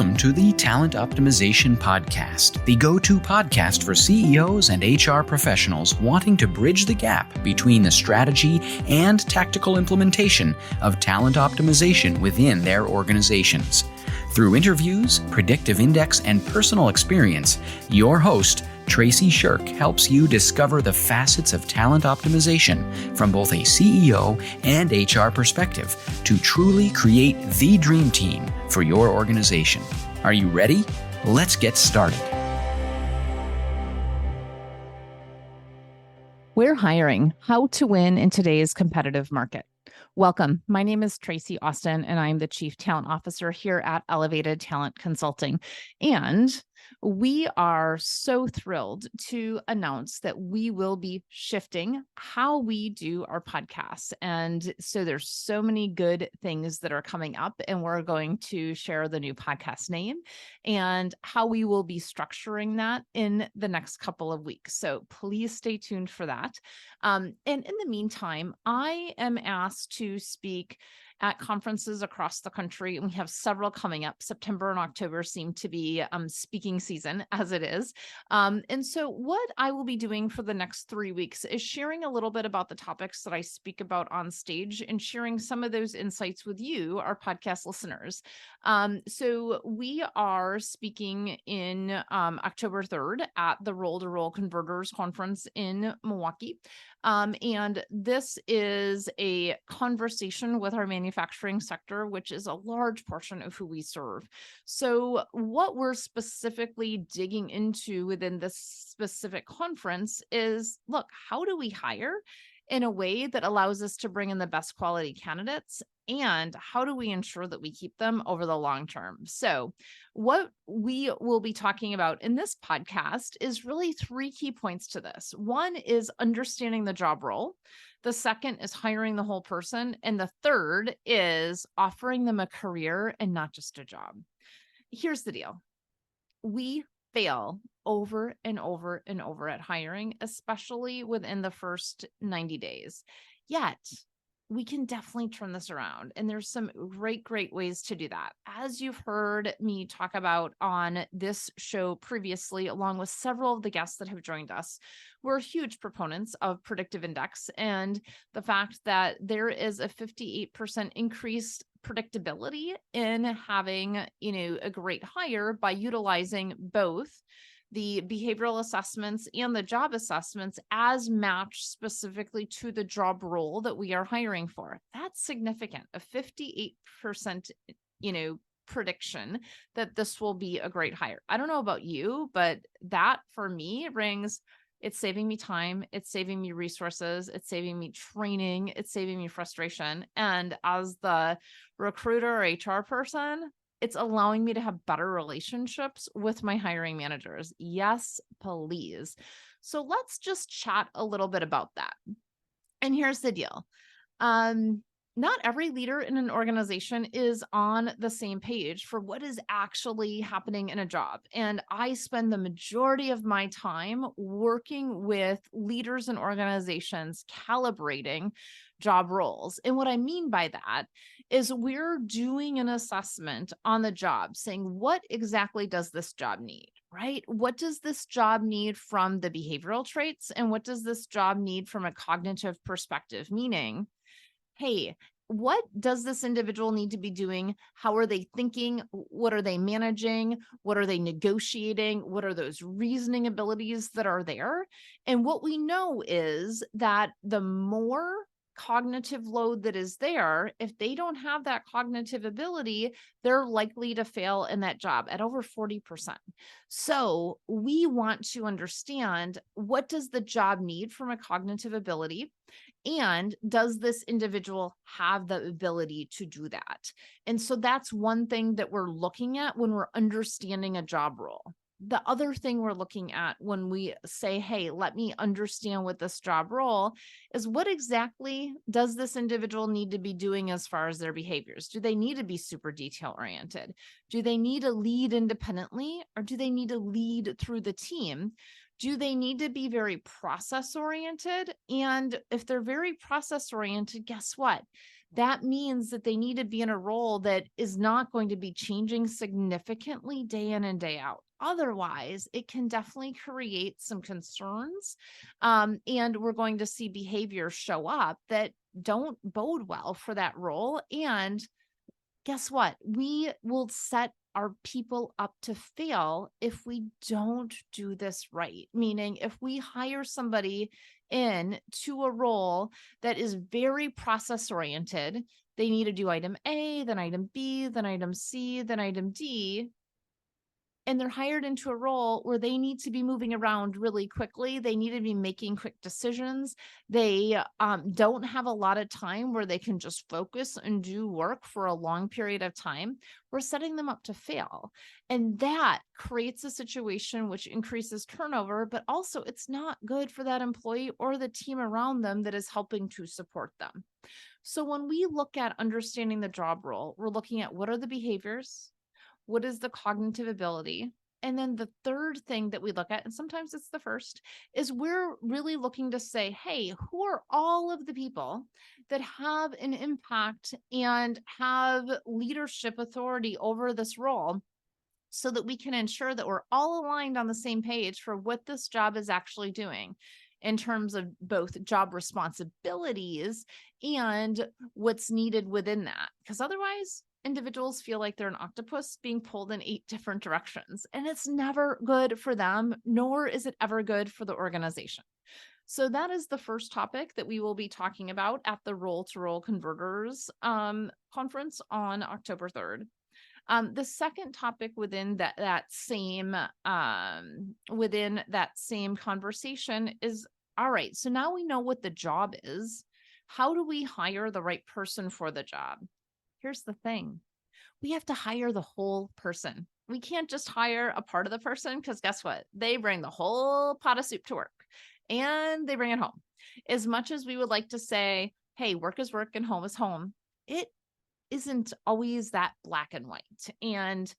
Welcome to the Talent Optimization Podcast, the go-to podcast for CEOs and HR professionals wanting to bridge the gap between the strategy and tactical implementation of talent optimization within their organizations. Through interviews, predictive index, and personal experience, your host, Tracy Shirk, helps you discover the facets of talent optimization from both a CEO and HR perspective to truly create the dream team for your organization. Are you ready? Let's get started. We're hiring. How to win in today's competitive market. Welcome. My name is Tracy Austin, and I'm the Chief Talent Officer here at Elevated Talent Consulting. And we are so thrilled to announce that we will be shifting how we do our podcasts. And so there's so many good things that are coming up, and we're going to share the new podcast name and how we will be structuring that in the next couple of weeks. So please stay tuned for that. And in the meantime, I am asked to speak at conferences across the country, and we have several coming up. September and October seem to be speaking season as it is. And so what I will be doing for the next 3 weeks is sharing a little bit about the topics that I speak about on stage and sharing some of those insights with you, our podcast listeners. So we are speaking in October 3rd at the Roll to Roll Converters Conference in Milwaukee. And this is a conversation with our manufacturing sector, which is a large portion of who we serve. So what we're specifically digging into within this specific conference is, look, how do we hire in a way that allows us to bring in the best quality candidates? And how do we ensure that we keep them over the long term? So what we will be talking about in this podcast is really 3 key points to this. One is understanding the job role. The second is hiring the whole person. And the third is offering them a career and not just a job. Here's the deal. We fail over and over and over at hiring, especially within the first 90 days. Yet, we can definitely turn this around. And there's some great ways to do that. As you've heard me talk about on this show previously, along with several of the guests that have joined us, we're huge proponents of predictive index and the fact that there is a 58% increased predictability in having, a great hire by utilizing both the behavioral assessments and the job assessments as matched specifically to the job role that we are hiring for. That's significant, a 58%, prediction that this will be a great hire. I don't know about you, but that for me it's saving me time, it's saving me resources, it's saving me training, it's saving me frustration. And as the recruiter or HR person, it's allowing me to have better relationships with my hiring managers. Yes, please. So let's just chat a little bit about that. And here's the deal. Not every leader in an organization is on the same page for what is actually happening in a job. And I spend the majority of my time working with leaders and organizations calibrating job roles. And what I mean by that is we're doing an assessment on the job saying, what exactly does this job need, right? What does this job need from the behavioral traits? And what does this job need from a cognitive perspective? Meaning, hey, what does this individual need to be doing? How are they thinking? What are they managing? What are they negotiating? What are those reasoning abilities that are there? And what we know is that the more cognitive load that is there, if they don't have that cognitive ability, they're likely to fail in that job at over 40%. So we want to understand, what does the job need from a cognitive ability? And does this individual have the ability to do that? And so that's one thing that we're looking at when we're understanding a job role. The other thing we're looking at when we say, hey, let me understand what this job role is, what exactly does this individual need to be doing as far as their behaviors? Do they need to be super detail oriented? Do they need to lead independently, or do they need to lead through the team? Do they need to be very process oriented? And if they're very process oriented, guess what? that means that they need to be in a role that is not going to be changing significantly day in and day out. Otherwise, it can definitely create some concerns. And we're going to see behaviors show up that don't bode well for that role. And guess what? We will set our people up to fail if we don't do this right. Meaning, if we hire somebody in to a role that is very process oriented, they need to do item A, then item B, then item C, then item D, and they're hired into a role where they need to be moving around really quickly. They need to be making quick decisions. They don't have a lot of time where they can just focus and do work for a long period of time. We're setting them up to fail. And that creates a situation which increases turnover, but also it's not good for that employee or the team around them that is helping to support them. So when we look at understanding the job role, we're looking at what are the behaviors, what is the cognitive ability? And then the third thing that we look at, and sometimes it's the first, is we're really looking to say, hey, who are all of the people that have an impact and have leadership authority over this role, so that we can ensure that we're all aligned on the same page for what this job is actually doing in terms of both job responsibilities and what's needed within that. Because otherwise, individuals feel like they're an octopus being pulled in 8 different directions, and it's never good for them, nor is it ever good for the organization. So that is the first topic that we will be talking about at the Role to Role Converters conference on October 3rd. The second topic within that same conversation is, all right, so now we know what the job is. How do we hire the right person for the job? Here's the thing. We have to hire the whole person. We can't just hire a part of the person, because guess what? They bring the whole pot of soup to work and they bring it home. As much as we would like to say, hey, work is work and home is home, it isn't always that black and white. And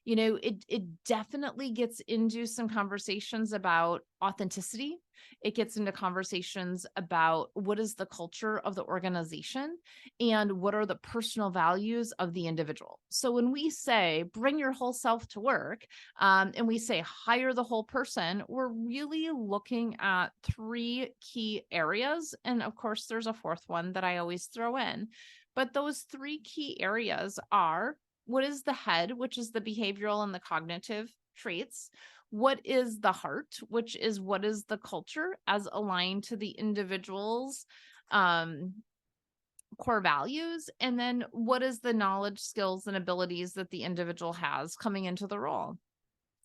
it definitely gets into some conversations about authenticity. It gets into conversations about what is the culture of the organization and what are the personal values of the individual. So when we say bring your whole self to work, and we say hire the whole person, we're really looking at 3 key areas. And of course, there's a fourth one that I always throw in. But those 3 key areas are: what is the head, which is the behavioral and the cognitive traits? What is the heart, which is what is the culture as aligned to the individual's core values? And then what is the knowledge, skills, and abilities that the individual has coming into the role?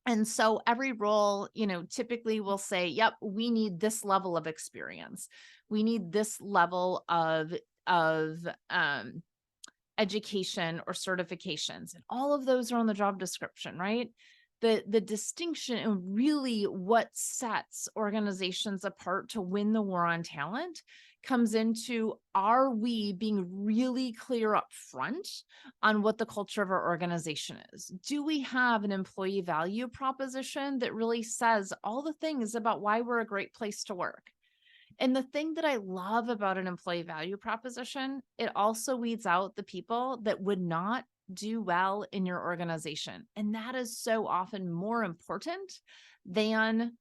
And so every role, typically will say, yep, we need this level of experience. We need this level of education or certifications, and all of those are on the job description, right? The distinction and really what sets organizations apart to win the war on talent comes into, are we being really clear up front on what the culture of our organization is? Do we have an employee value proposition that really says all the things about why we're a great place to work? And the thing that I love about an employee value proposition, it also weeds out the people that would not do well in your organization. And that is so often more important than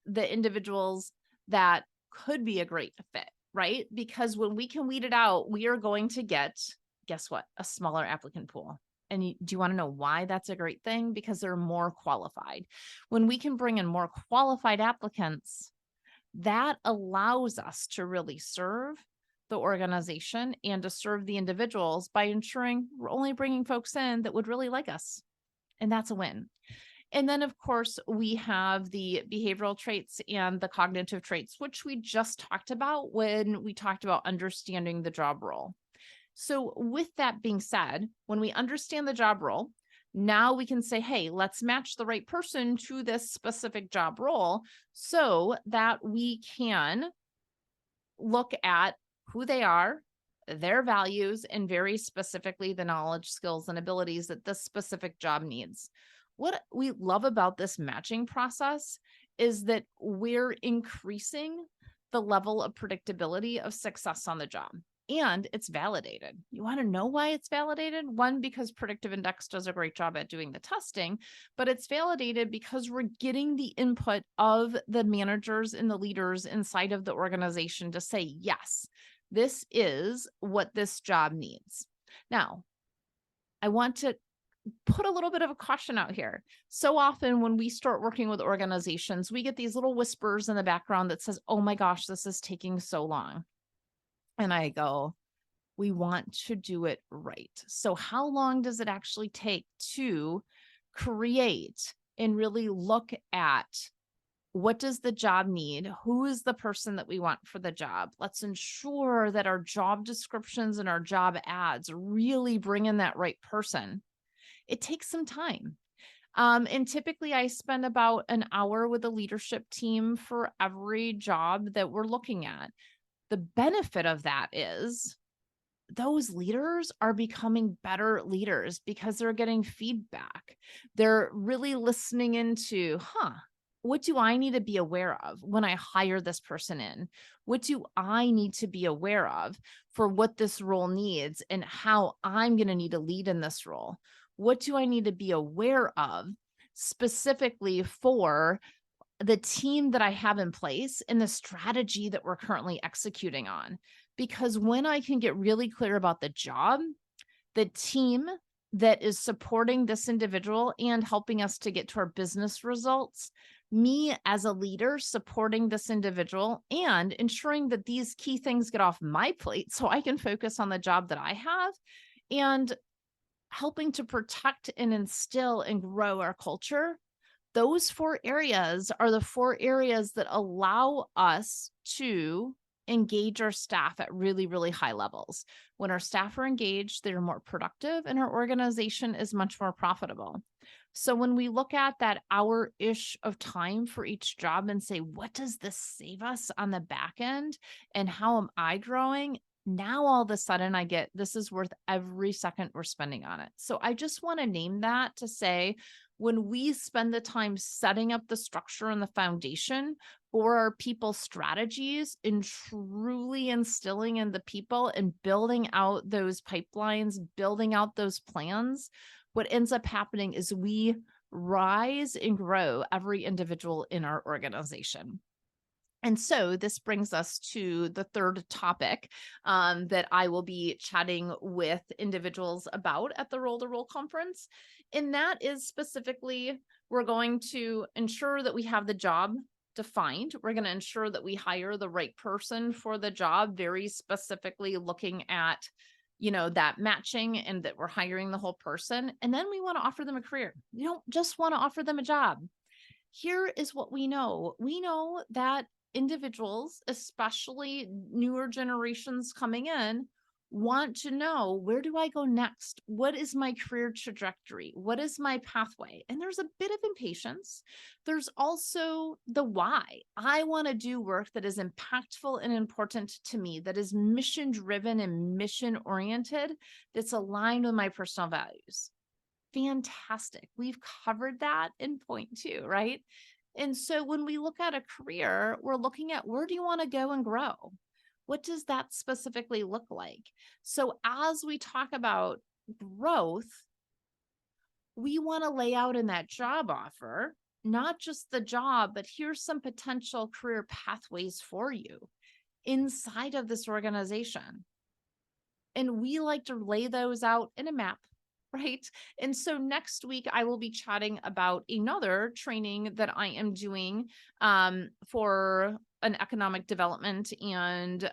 the individuals that could be a great fit, right? Because when we can weed it out, we are going to get, guess what? A smaller applicant pool. And do you want to know why that's a great thing? Because they're more qualified. When we can bring in more qualified applicants, that allows us to really serve the organization and to serve the individuals by ensuring we're only bringing folks in that would really like us. And that's a win. And then, of course, we have the behavioral traits and the cognitive traits, which we just talked about when we talked about understanding the job role. So with that being said, when we understand the job role, now we can say, hey, let's match the right person to this specific job role so that we can look at who they are, their values, and very specifically the knowledge, skills, and abilities that this specific job needs. What we love about this matching process is that we're increasing the level of predictability of success on the job. and it's validated. You want to know why it's validated? One, because Predictive Index does a great job at doing the testing, but it's validated because we're getting the input of the managers and the leaders inside of the organization to say, yes, this is what this job needs. Now, I want to put a little bit of a caution out here. So often when we start working with organizations, we get these little whispers in the background that says, oh my gosh, this is taking so long. And I go, we want to do it right. So how long does it actually take to create and really look at what does the job need? Who is the person that we want for the job? Let's ensure that our job descriptions and our job ads really bring in that right person. It takes some time. And typically I spend about an hour with the leadership team for every job that we're looking at. The benefit of that is those leaders are becoming better leaders because they're getting feedback. They're really listening into, what do I need to be aware of when I hire this person in? What do I need to be aware of for what this role needs and how I'm going to need to lead in this role? What do I need to be aware of specifically for the team that I have in place and the strategy that we're currently executing on? Because when I can get really clear about the job, the team that is supporting this individual and helping us to get to our business results, me as a leader supporting this individual and ensuring that these key things get off my plate so I can focus on the job that I have, and helping to protect and instill and grow our culture. Those 4 areas are the 4 areas that allow us to engage our staff at really, really high levels. When our staff are engaged, they're more productive and our organization is much more profitable. So when we look at that hour-ish of time for each job and say, what does this save us on the back end and how am I growing? Now all of a sudden I get, this is worth every second we're spending on it. So I just want to name that to say, when we spend the time setting up the structure and the foundation for our people strategies and truly instilling in the people and building out those pipelines, building out those plans, what ends up happening is we rise and grow every individual in our organization. And so this brings us to the third topic that I will be chatting with individuals about at the Roll to Roll conference. And that is specifically, we're going to ensure that we have the job defined. We're going to ensure that we hire the right person for the job, very specifically looking at, that matching and that we're hiring the whole person. And then we want to offer them a career. You don't just want to offer them a job. Here is what we know. We know that individuals, especially newer generations coming in, want to know, where do I go next? What is my career trajectory? What is my pathway? And there's a bit of impatience. There's also the why. I want to do work that is impactful and important to me, that is mission driven and mission oriented, that's aligned with my personal values. Fantastic. We've covered that in point 2, right? And so when we look at a career, we're looking at, where do you want to go and grow? What does that specifically look like? So as we talk about growth, we want to lay out in that job offer, not just the job, but here's some potential career pathways for you inside of this organization. And we like to lay those out in a map. Right. And so next week, I will be chatting about another training that I am doing for an economic development and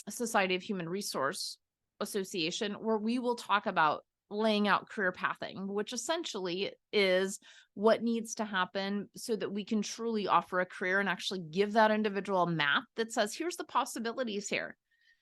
Society of Human Resource Association, where we will talk about laying out career pathing, which essentially is what needs to happen so that we can truly offer a career and actually give that individual a map that says, here's the possibilities here.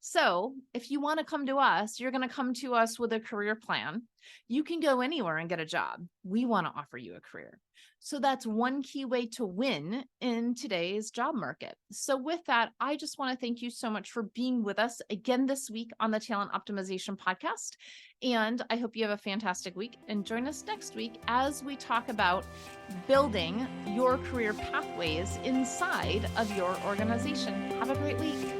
So if you want to come to us, you're going to come to us with a career plan. You can go anywhere and get a job. We want to offer you a career. So that's one key way to win in today's job market. So with that, I just want to thank you so much for being with us again this week on the Talent Optimization Podcast. And I hope you have a fantastic week, and join us next week as we talk about building your career pathways inside of your organization. Have a great week.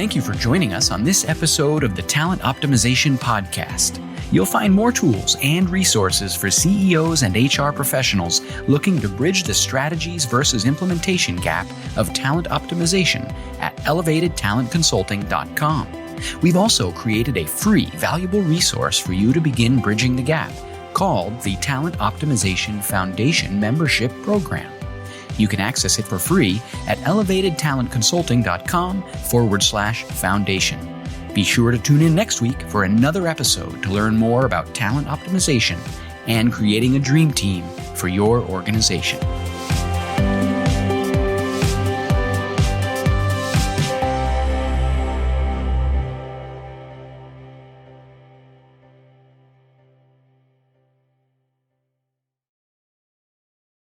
thank you for joining us on this episode of the Talent Optimization Podcast. You'll find more tools and resources for CEOs and HR professionals looking to bridge the strategies versus implementation gap of talent optimization at elevatedtalentconsulting.com. We've also created a free, valuable resource for you to begin bridging the gap called the Talent Optimization Foundation Membership Program. You can access it for free at elevatedtalentconsulting.com/foundation. Be sure to tune in next week for another episode to learn more about talent optimization and creating a dream team for your organization.